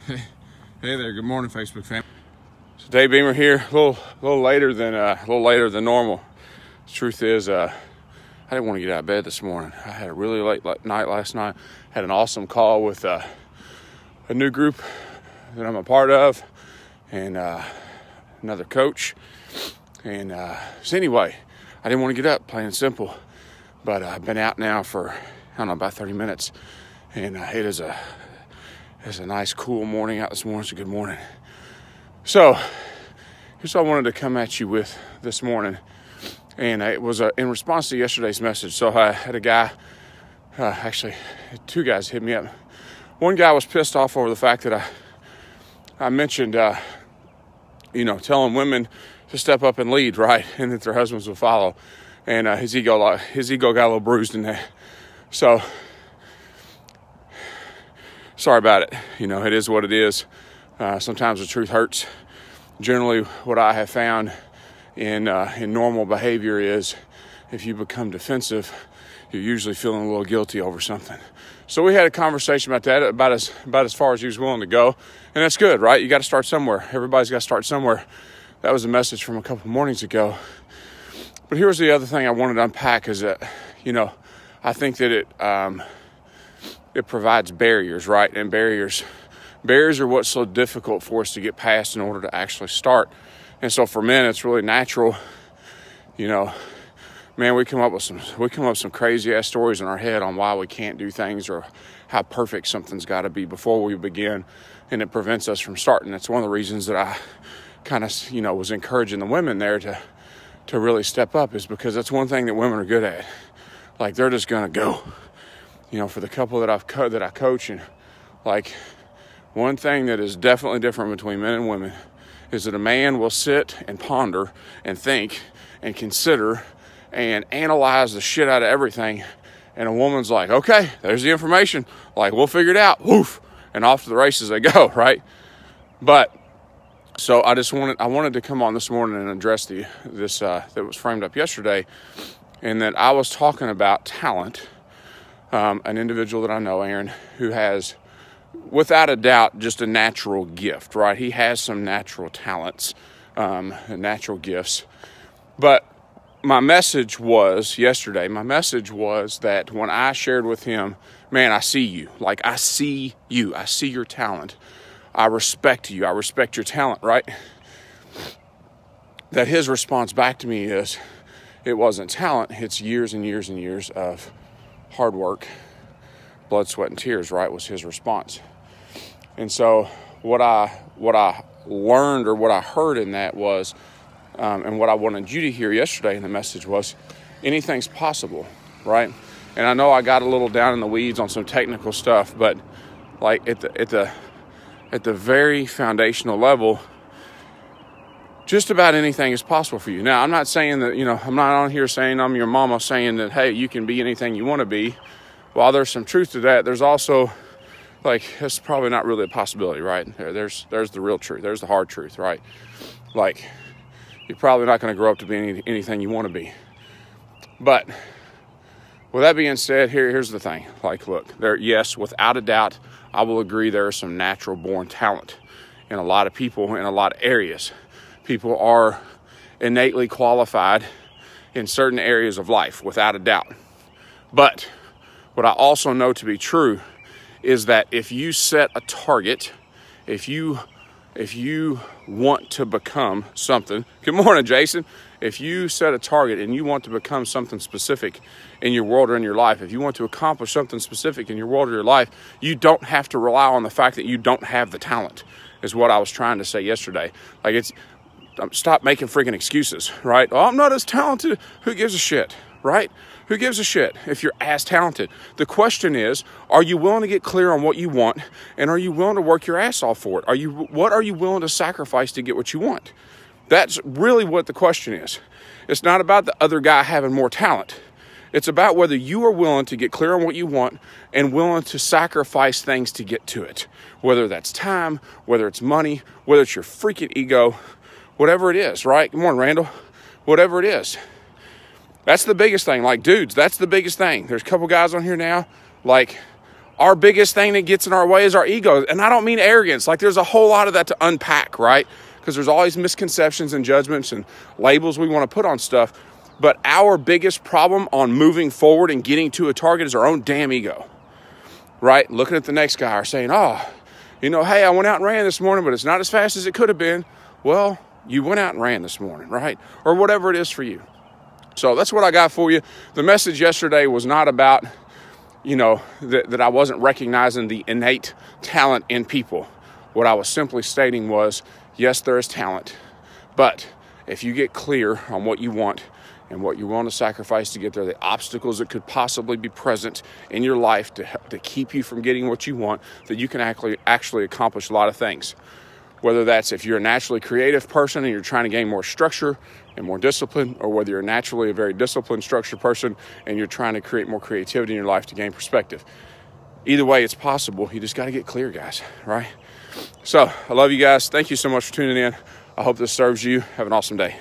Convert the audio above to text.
Hey there, good morning, Facebook family. So Dave Beamer here, a little later than normal. The truth is, I didn't want to get out of bed this morning. I had a really late night last night. Had an awesome call with a new group that I'm a part of, and another coach. And so anyway, I didn't want to get up, plain and simple. But I've been out now for about 30 minutes, and it's a nice, cool morning out this morning. It's a good morning. So here's what I wanted to come at you with this morning. And it was in response to yesterday's message. So I had a guy, actually, two guys hit me up. One guy was pissed off over the fact that I mentioned, telling women to step up and lead, right? And that their husbands will follow. And his ego got a little bruised in there. So, sorry about it. It is what it is. Sometimes the truth hurts. Generally, what I have found in normal behavior is if you become defensive, you're usually feeling a little guilty over something. So we had a conversation about that, about as far as he was willing to go. And that's good, right? You got to start somewhere. Everybody's got to start somewhere. That was a message from a couple mornings ago. But here's the other thing I wanted to unpack is that, I think that it provides barriers, right? And barriers are what's so difficult for us to get past in order to actually start. And so for men, it's really natural, man, we come up with some crazy ass stories in our head on why we can't do things or how perfect something's got to be before we begin, and it prevents us from starting. That's one of the reasons that I kind of, was encouraging the women there to really step up, is because that's one thing that women are good at. Like, they're just gonna go. For the couple that I coach, and like, one thing that is definitely different between men and women is that a man will sit and ponder and think and consider and analyze the shit out of everything, and a woman's like, okay, there's the information, like, we'll figure it out, woof, and off to the races they go, right? But so I wanted to come on this morning and address this that was framed up yesterday, and that I was talking about talent. An individual that I know, Aaron, who has, without a doubt, just a natural gift, right? He has some natural talents, natural gifts. But my message was that when I shared with him, man, I see you. Like, I see you. I see your talent. I respect you. I respect your talent, right? That his response back to me is, it wasn't talent. It's years and years and years of hard work, blood, sweat, and tears, right, was his response. And so what I learned, or what I heard in that was, and what I wanted you to hear yesterday in the message was, anything's possible, right? And I know I got a little down in the weeds on some technical stuff, but like at the very foundational level, just about anything is possible for you. Now, I'm not saying that, I'm not on here saying I'm your mama saying that, hey, you can be anything you want to be. While there's some truth to that, there's also, like, it's probably not really a possibility, right? There's the real truth. There's the hard truth, right? Like, you're probably not going to grow up to be anything you want to be. But with that being said, here's the thing. Like, look, yes, without a doubt, I will agree there is some natural born talent in a lot of people in a lot of areas. People are innately qualified in certain areas of life, without a doubt. But what I also know to be true is that if you set a target, if you want to become something, good morning, Jason. If you set a target and you want to become something specific in your world or in your life, if you want to accomplish something specific in your world or your life, you don't have to rely on the fact that you don't have the talent, is what I was trying to say yesterday. Like, stop making freaking excuses, right? Oh, I'm not as talented. Who gives a shit, right? Who gives a shit if you're as talented? The question is, are you willing to get clear on what you want, and are you willing to work your ass off for it? What are you willing to sacrifice to get what you want? That's really what the question is. It's not about the other guy having more talent. It's about whether you are willing to get clear on what you want and willing to sacrifice things to get to it. Whether that's time, whether it's money, whether it's your freaking ego, whatever it is, right? Good morning, Randall. Whatever it is. That's the biggest thing. Like, dudes, that's the biggest thing. There's a couple guys on here now. Like, Our biggest thing that gets in our way is our ego. And I don't mean arrogance. Like, there's a whole lot of that to unpack, right? Because there's always misconceptions and judgments and labels we want to put on stuff. But our biggest problem on moving forward and getting to a target is our own damn ego, right? Looking at the next guy or saying, oh, you know, hey, I went out and ran this morning, but it's not as fast as it could have been. Well, you went out and ran this morning, right? Or whatever it is for you. So that's what I got for you. The message yesterday was not about, you know, that I wasn't recognizing the innate talent in people. What I was simply stating was, yes, there is talent, but if you get clear on what you want and what you're willing to sacrifice to get there, the obstacles that could possibly be present in your life to keep you from getting what you want, that you can actually accomplish a lot of things. Whether that's if you're a naturally creative person and you're trying to gain more structure and more discipline, or whether you're naturally a very disciplined, structured person and you're trying to create more creativity in your life to gain perspective. Either way, it's possible. You just got to get clear, guys, right? So I love you guys. Thank you so much for tuning in. I hope this serves you. Have an awesome day.